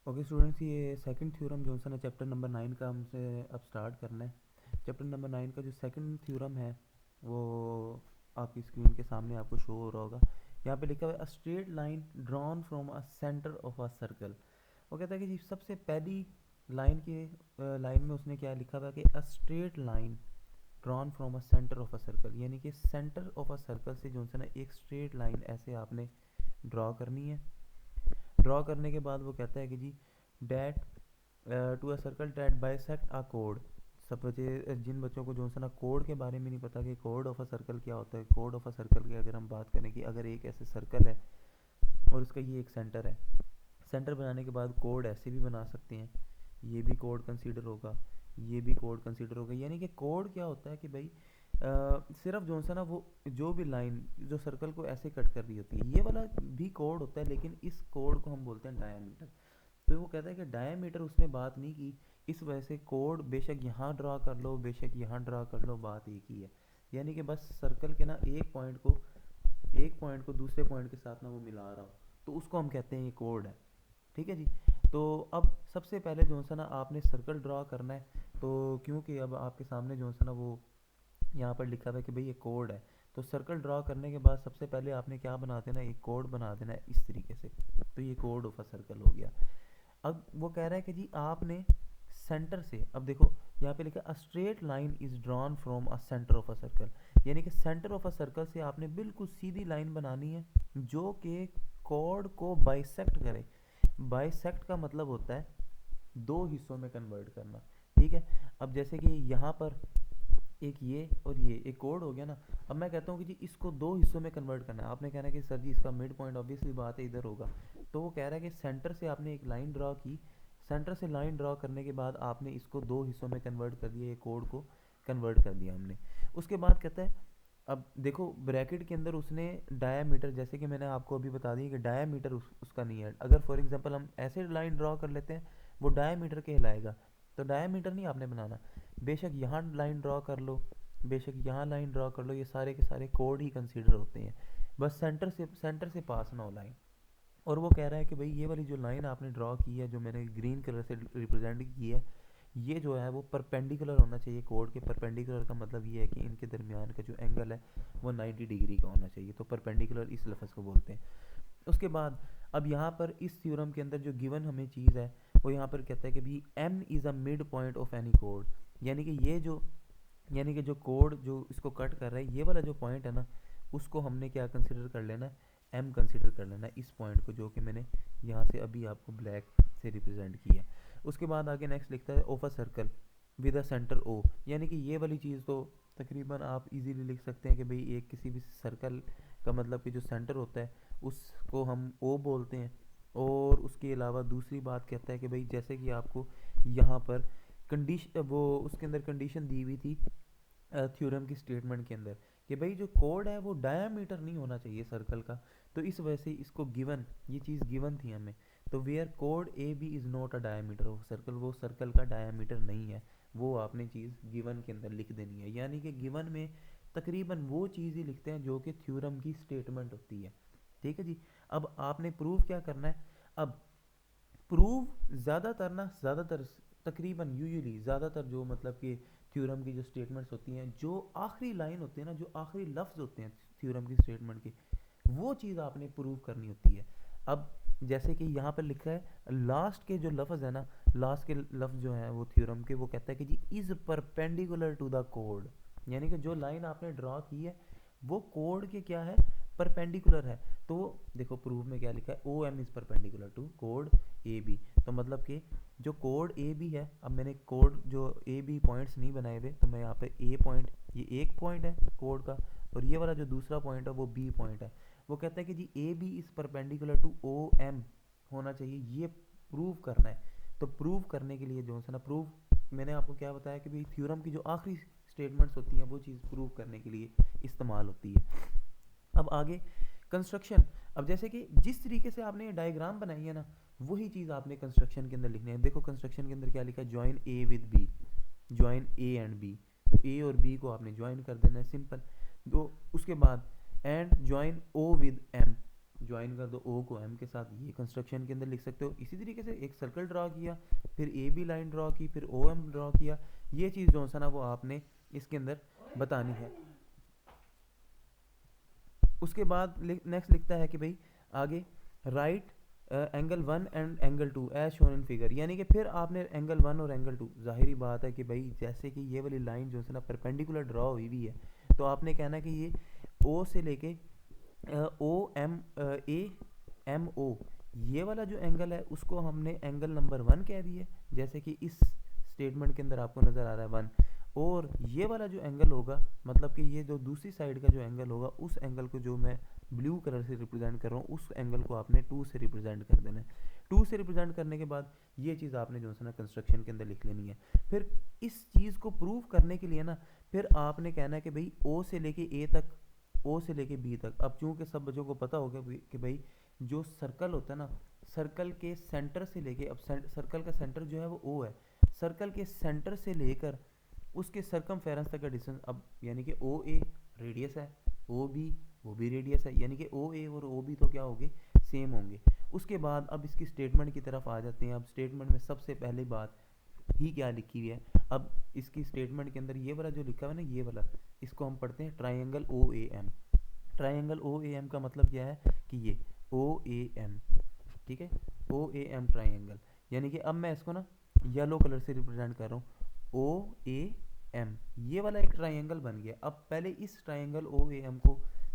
Okay students, ये second theorem जो है ना चैप्टर नंबर 9 का हमसे अब स्टार्ट करना है। चैप्टर नंबर 9 का जो सेकंड थ्योरम है वो आपकी स्क्रीन के सामने आपको शो हो रहा होगा। यहाँ पे लिखा हुआ है a straight line drawn from a centre of a circle. वो कहता है कि जी सबसे पहली लाइन के लाइन में उसने क्या लिखा हुआ है कि a straight line drawn from a centre of a circle, यानी कि सेंटर ऑफ अ सर्कल से जो है ना एक स्ट्रेट लाइन ऐसे आपने ड्रॉ करनी है। ड्रॉ करने के बाद वो कहता है कि जी that to a circle that bisect a कोड। सब बच्चे, जिन बच्चों को जो है ना कोड के बारे में नहीं पता कि कोड ऑफ अ सर्कल क्या होता है, कोड ऑफ अ सर्कल की अगर हम बात करें कि अगर एक ऐसे सर्कल है और उसका ये एक सेंटर है, सेंटर बनाने के बाद कोड ऐसे भी बना सकते हैं, ये भी कोड कंसीडर होगा, ये भी कोड कंसीडर होगा। यानी कि कोड क्या होता है कि भाई सिर्फ जो है ना वो जो भी लाइन जो सर्कल को ऐसे कट कर रही होती है ये वाला भी कोड होता है, लेकिन इस कोड को हम बोलते हैं डायमीटर। तो वो कहता है कि डायमीटर उसने बात नहीं की, इस वजह से कोड बेशक यहाँ ड्रा कर लो बेशक यहाँ ड्रा कर लो, बात एक ही है। यानी कि बस सर्कल के ना एक पॉइंट को दूसरे पॉइंट के साथ ना वो मिला रहा हो, तो उसको हम कहते हैं ये कोड है। ठीक है जी। तो अब सबसे पहले जो है ना आपने सर्कल ड्रा करना है। तो क्योंकि अब आपके सामने जो है ना वो यहाँ पर लिखा हुआ है कि भाई ये कोड है, तो सर्कल ड्रा करने के बाद सबसे पहले आपने क्या बना देना, एक कोड बना देना है इस तरीके से। तो ये कोड ऑफ अ सर्कल हो गया। अब वो कह रहा है कि जी आपने सेंटर से, अब देखो यहाँ पे लिखा a straight line is drawn from a centre of a circle, यानी कि सेंटर ऑफ अ सर्कल से आपने बिल्कुल सीधी लाइन बनानी है जो कि कॉर्ड को बाइसेक्ट करे। बाइसेक्ट का मतलब होता है दो हिस्सों में कन्वर्ट करना। ठीक है। अब जैसे कि यहाँ पर एक ये और ये एक कोड हो गया ना। अब मैं कहता हूँ कि जी इसको दो हिस्सों में कन्वर्ट करना है, आपने कहना है कि सर जी इसका मिड पॉइंट ऑब्वियसली बात है इधर होगा। तो वो कह रहा है कि सेंटर से आपने एक लाइन ड्रॉ की, सेंटर से लाइन ड्रॉ करने के बाद आपने इसको दो हिस्सों में कन्वर्ट कर दिया, ये कोड को कन्वर्ट कर दिया हमने। उसके बाद कहता है अब देखो ब्रैकेट के अंदर उसने डायामीटर, जैसे कि मैंने आपको अभी बता दिया कि डायामीटर उसका नहीं है। अगर फॉर एग्जांपल हम ऐसे लाइन ड्रॉ कर लेते हैं वो डायामीटर कहलाएगा, तो डायामीटर नहीं आपने बनाना। बेशक यहाँ लाइन ड्रॉ कर लो बेशक यहाँ लाइन ड्रॉ कर लो, ये सारे के सारे कोड ही कंसीडर होते हैं। बस सेंटर से पास ना हो लाइन। और वो कह रहा है कि भाई ये वाली जो लाइन आपने ड्रॉ की है जो मैंने ग्रीन कलर से रिप्रेजेंट की है, ये जो है वो परपेंडिकुलर होना चाहिए कोड के। परपेंडिकुलर का मतलब ये है कि इनके दरमियान का जो एंगल है वो 90 डिग्री का होना चाहिए, तो परपेंडिकुलर इस लफ्ज़ को बोलते हैं। उसके बाद अब यहाँ पर इस थ्योरम के अंदर जो गिवन हमें चीज़ है वो यहाँ पर कहता है कि भी M is a midpoint of any कोड। यानी कि ये जो यानी कि जो कोड जो इसको कट कर रहा है ये वाला जो पॉइंट है ना, उसको हमने क्या कंसिडर कर लेना है, एम कंसिडर कर लेना है इस पॉइंट को, जो कि मैंने यहाँ से अभी आपको ब्लैक से रिप्रेजेंट किया है। उसके बाद आगे नेक्स्ट लिखता है of a circle with a centre O. यानी कि ये वाली चीज़ तो तकरीबन आप इजीली लिख सकते हैं कि भाई एक किसी भी सर्कल का मतलब कि जो सेंटर होता है उसको हम ओ बोलते हैं। और उसके अलावा दूसरी बात कहता है कि भाई जैसे कि आपको यहाँ पर कंडीशन वो उसके अंदर कंडीशन दी हुई थी थ्योरम की स्टेटमेंट के अंदर कि भाई जो कोड है वो डायामीटर नहीं होना चाहिए सर्कल का। तो इस वजह से इसको गिवन, ये चीज़ गिवन थी हमें। तो वेयर कोड A B is not a diameter of circle, वो सर्कल का डायामीटर नहीं है, वो आपने चीज़ गिवन के अंदर लिख देनी है। यानी कि गिवन में तकरीबन वो चीज़ ही लिखते हैं जो कि थ्योरम की स्टेटमेंट होती है। ठीक है जी। अब आपने प्रूव क्या करना है। अब प्रूव ज़्यादातर तकरीबन यूजुअली ज़्यादातर जो मतलब कि थ्योरम की जो स्टेटमेंट्स होती हैं, जो आखिरी लाइन होती है ना, जो आखिरी लफ्ज़ होते हैं थ्योरम की स्टेटमेंट के, वो चीज़ आपने प्रूव करनी होती है। अब जैसे कि यहाँ पर लिखा है लास्ट के जो लफ्ज़ है ना, लास्ट के लफ्ज़ जो हैं वो थ्योरम के, वो कहता है कि जी इज़ परपेंडिकुलर टू द कोड। यानी कि जो लाइन आपने ड्रॉ की है वो कोड के क्या है, परपेंडिकुलर है। तो देखो प्रूफ में क्या लिखा है, O M is perpendicular to कोड ए बी। तो मतलब कि जो कोड ए बी है, अब मैंने कोड जो ए बी पॉइंट्स नहीं बनाए हुए, तो मैं यहाँ पे ए पॉइंट, ये एक पॉइंट है कोड का, और ये वाला जो दूसरा पॉइंट है वो बी पॉइंट है। वो कहता है कि जी A B is perpendicular to O M होना चाहिए, ये प्रूव करना है। तो प्रूव करने के लिए जो है ना, प्रूव मैंने आपको क्या बताया कि भाई थ्योरम की जो आखिरी स्टेटमेंट्स होती हैं वो चीज़ प्रूव करने के लिए इस्तेमाल होती है। अब आगे कंस्ट्रक्शन। अब जैसे कि जिस तरीके से आपने डायग्राम बनाई है ना, वही चीज़ आपने कंस्ट्रक्शन के अंदर लिखनी है। देखो कंस्ट्रक्शन के अंदर क्या लिखा है, join A with B, join A and B. तो ए और बी को आपने ज्वाइन कर देना है, सिंपल। तो उसके बाद and join O with M, join कर दो ओ को एम के साथ, ये कंस्ट्रक्शन के अंदर लिख सकते हो। इसी तरीके से एक सर्कल ड्रा किया, फिर ए बी लाइन ड्रा की, फिर ओ एम ड्रा किया, ये चीज़ जो है ना वो आपने इसके अंदर बतानी है। उसके बाद नेक्स्ट लिखता है कि भाई आगे right angle 1 and angle 2 as shown in figure, यानी कि फिर आपने एंगल 1 और एंगल 2, जाहिर बात है कि भाई जैसे कि ये वाली लाइन जो है ना परपेंडिकुलर ड्रा हुई हुई है, तो आपने कहना कि ये ओ से लेके ओ एम ए एम ओ, ये वाला जो एंगल है उसको हमने एंगल नंबर 1 कह दिया, जैसे कि इस स्टेटमेंट के अंदर आपको नज़र आ रहा है 1। और ये वाला जो एंगल होगा, मतलब कि ये जो दूसरी साइड का जो एंगल होगा, उस एंगल को जो मैं ब्लू कलर से रिप्रेजेंट कर रहा हूँ, उस एंगल को आपने 2 से रिप्रेजेंट कर देना है। 2 से रिप्रेजेंट करने के बाद ये चीज़ आपने जो है ना कंस्ट्रक्शन के अंदर लिख लेनी है। फिर इस चीज़ को प्रूव करने के लिए ना फिर आपने कहना है कि भाई ओ से लेके ए तक, ओ से लेके बी तक। अब चूंकि सब बच्चों को पता होगा कि भाई जो सर्कल होता है ना, सर्कल के सेंटर से लेके, अब सर्कल का सेंटर जो है वो ओ है, सर्कल के सेंटर से लेकर उसके सरकमफेरेंस तक का डिस्टेंस, अब यानी कि ओ ए रेडियस है, ओ बी वो भी रेडियस है, यानी कि ओ ए और ओ बी तो क्या होंगे, सेम होंगे। उसके बाद अब इसकी स्टेटमेंट की तरफ आ जाते हैं। अब स्टेटमेंट में सबसे पहली बात ही क्या लिखी हुई है, अब इसकी स्टेटमेंट के अंदर ये वाला जो लिखा हुआ है ना, ये वाला, इसको हम पढ़ते हैं triangle O A M. Triangle O A M का मतलब क्या है कि ये ओ ए एम, ठीक है, ओ ए एम ट्राइंगल, यानी कि अब मैं इसको ना येलो कलर से रिप्रेजेंट कर रहा हूँ, ओ ए एम, ये वाला एक ट्राइंगल बन गया। अब पहले इस ट्राइंगल ओ ए एम को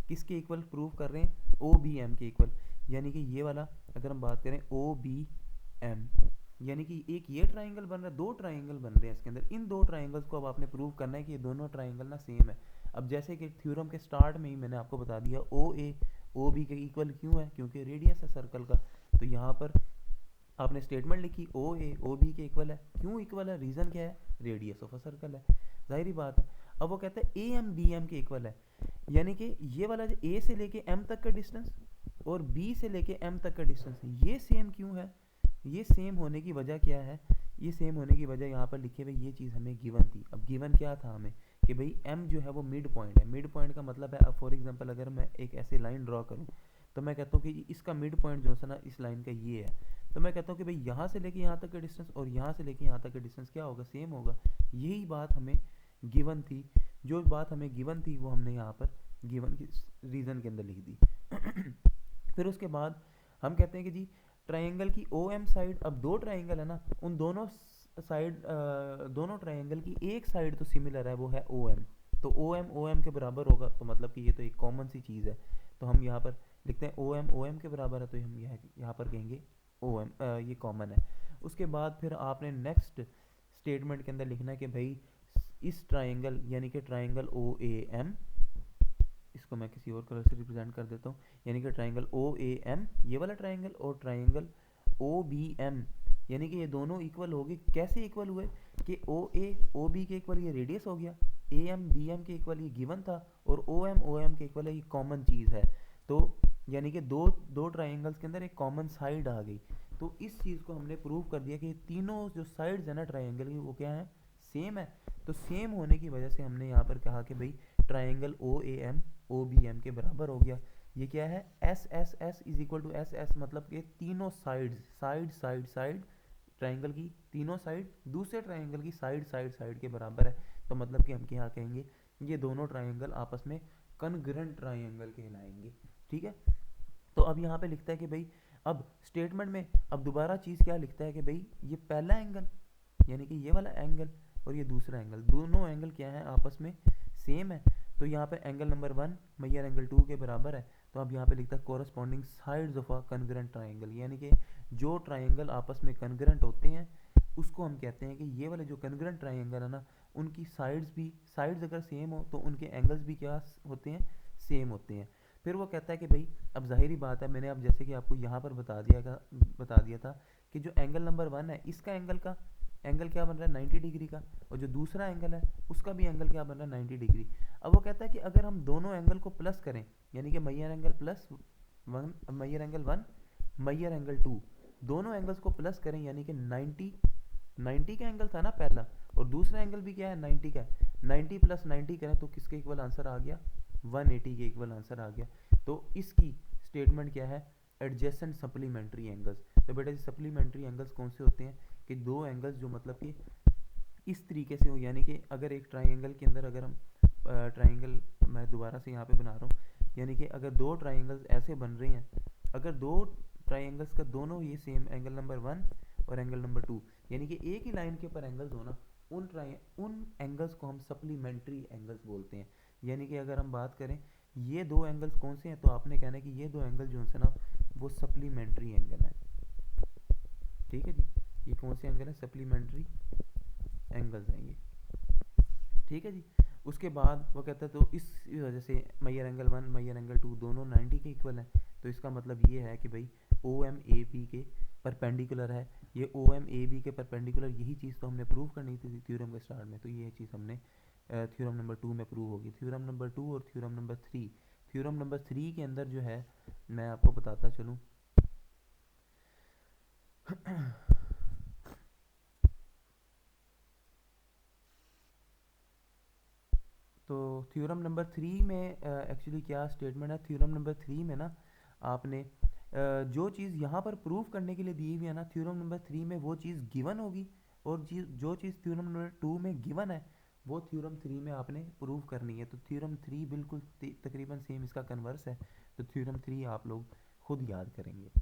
किसके इक्वल प्रूव कर रहे हैं, ओ बी एम के इक्वल, यानी कि ये वाला अगर हम बात करें ओ बी एम, यानी कि एक ये ट्राइंगल बन रहा है, दो ट्राइंगल बन रहे हैं इसके अंदर। इन दो ट्राइंगल्स को अब आपने प्रूव करना है कि ये दोनों ट्राइंगल ना सेम है। अब जैसे कि थ्योरम के स्टार्ट में ही मैंने आपको बता दिया, ओ ए ओ बी के इक्वल क्यों है, क्योंकि रेडियस है सर्कल का। तो यहाँ पर आपने स्टेटमेंट लिखी ओ ए ओ बी के इक्वल है, क्यों इक्वल है, रीज़न क्या है, रेडियस ऑफ अ सर्कल है, जाहिर बात है। अब वो कहता है ए एम बी एम के इक्वल है, यानी कि ये वाला जो ए से लेके एम तक का डिस्टेंस और बी से लेके एम तक का डिस्टेंस, ये सेम क्यों है, ये सेम होने की वजह क्या है, ये सेम होने की वजह यहाँ पर लिखे हुए ये चीज़ हमें गिवन थी। अब गिवन क्या था हमें कि भाई m जो है वो मिड पॉइंट है। मिड पॉइंट का मतलब है, अब फॉर एग्जांपल अगर मैं एक ऐसे लाइन ड्रॉ करूँ तो मैं कहता हूँ कि इसका मिड पॉइंट जो है ना इस लाइन का ये है, तो मैं कहता हूँ कि भाई यहाँ से लेके यहाँ तक का डिस्टेंस और यहाँ से लेके यहाँ तक का डिस्टेंस क्या होगा, सेम होगा। यही बात हमें गिवन थी, जो बात हमें गिवन थी वो हमने यहाँ पर गिवन की रीज़न के अंदर लिख दी। फिर उसके बाद हम कहते हैं कि जी ट्रायंगल की ओ एम साइड, अब दो ट्रायंगल है ना, उन दोनों साइड दोनों ट्रायंगल की एक साइड तो सिमिलर है, वो है ओ एम। तो ओ एम के बराबर होगा, तो मतलब कि ये तो एक कॉमन सी चीज़ है। तो हम यहाँ पर लिखते हैं ओ एम के बराबर है, तो हम यहाँ पर कहेंगे ओ एम, ये कॉमन है। उसके बाद फिर आपने नेक्स्ट स्टेटमेंट के अंदर लिखना है कि भाई इस ट्रायंगल यानी कि ट्रायंगल ओ ए एम, इसको मैं किसी और कलर से रिप्रेजेंट कर देता हूँ, यानी कि ट्राइंगल ओ ए एम ये वाला ट्राइंगल और ट्राइंगल ओ बी एम, यानी कि ये दोनों इक्वल हो गए। कैसे इक्वल हुए कि ओ ए ओ बी के इक्वल ये रेडियस हो गया, ए एम बी एम के इक्वल ये गिवन था, और ओ एम के इक्वल है, ये कॉमन चीज़ है। तो यानी कि दो दो ट्राइंगल्स के अंदर एक कॉमन साइड आ गई। तो इस चीज़ को हमने प्रूव कर दिया कि तीनों जो साइड्स है ना ट्राइंगल की वो क्या है, सेम है। तो सेम होने की वजह से हमने यहाँ पर कहा कि भाई triangle O A M O B M के बराबर हो गया। ये क्या है, S S S is equal to S S, मतलब कि तीनों side side side side triangle की तीनों साइड दूसरे ट्राइंगल की साइड साइड साइड के बराबर है। तो मतलब कि हम क्या कहेंगे, ये दोनों ट्राइंगल आपस में कनग्रेंट ट्राइंगल कहलाएंगे, ठीक है। तो अब यहाँ पे लिखता है कि भाई अब स्टेटमेंट में अब दोबारा चीज़ क्या लिखता है कि भाई ये पहला एंगल यानी कि ये वाला एंगल और ये दूसरा एंगल, दोनों एंगल क्या है, आपस में सेम है। तो यहाँ पे एंगल नंबर 1 मैयर एंगल 2 के बराबर है। तो अब यहाँ पे लिखता है corresponding sides of a congruent triangle, यानी कि जो ट्राइंगल आपस में कनग्रेंट होते हैं उसको हम कहते हैं कि ये वाले जो कनग्रेंट ट्राइंगल है ना, उनकी साइड्स अगर सेम हो तो उनके एंगल्स भी क्या होते हैं, सेम होते हैं। फिर वो कहता है कि भाई अब ज़ाहिरी बात है, मैंने अब जैसे कि आपको यहाँ पर बता दिया था कि जो एंगल नंबर 1 है इसका एंगल क्या बन रहा है 90 डिग्री का, और जो दूसरा एंगल है उसका भी एंगल क्या बन रहा है 90 डिग्री। अब वो कहता है कि अगर हम दोनों एंगल को प्लस करें, यानी कि Maihar angle plus 1 Maihar angle 1 Maihar angle 2, दोनों एंगल्स को प्लस करें, यानी कि 90 का एंगल था ना पहला, और दूसरा एंगल भी क्या है 90 का है, 90 प्लस 90 करें तो किसके इक्वल आंसर आ गया, 180 के इक्वल आंसर आ गया। तो इसकी स्टेटमेंट क्या है, एडजेसेंट सप्लीमेंट्री एंगल्स। तो बेटा सप्लीमेंट्री एंगल्स कौन से होते हैं कि दो एंगल्स जो मतलब कि इस तरीके से हो, यानी कि अगर एक ट्राइंगल के अंदर अगर हम ट्राइंगल, मैं दोबारा से यहाँ पे बना रहा हूँ, यानी कि अगर दो ट्राइंगल्स ऐसे बन रहे हैं, अगर दो ट्राइंगल्स का दोनों ये सेम एंगल नंबर 1 और एंगल नंबर 2, यानी कि एक ही लाइन के ऊपर एंगल्स हो ना, उन एंगल्स को हम सप्लीमेंट्री एंगल्स बोलते हैं। यानी कि अगर हम बात करें ये दो एंगल्स कौन से हैं, तो आपने कहना है कि ये दो एंगल जो है ना वो सप्लीमेंट्री एंगल है। ठीक है जी, ये कौन से एंगल है, सप्लीमेंट्री एंगल्स हैं ये। ठीक है जी। उसके बाद वो कहता है तो इस वजह से मैयर एंगल 1 मैयर एंगल 2 दोनों 90 के इक्वल हैं। तो इसका मतलब ये है कि भाई ओ एम ए बी के परपेंडिकुलर है, ये ओ एम ए बी के परपेंडिकुलर, यही चीज़ तो हमने प्रूव करनी थी थ्योरम के स्टार्ट में। तो ये चीज़ हमने थ्योरम नंबर 2 में प्रूव होगी। थ्योरम नंबर 2 और थ्योरम नंबर 3, थ्योरम नंबर 3 के अंदर जो है मैं आपको बताता चलूँ तो थ्योरम नंबर 3 में एक्चुअली क्या स्टेटमेंट है, थ्योरम नंबर 3 में ना आपने जो चीज़ यहाँ पर प्रूव करने के लिए दी हुई है ना, थ्योरम नंबर 3 में वो चीज़ गिवन होगी, और जो चीज़ थ्योरम नंबर 2 में गिवन है वो थ्योरम 3 में आपने प्रूव करनी है। तो थ्योरम 3 बिल्कुल तकरीबन सेम इसका कन्वर्स है। तो थ्योरम 3 आप लोग खुद याद करेंगे।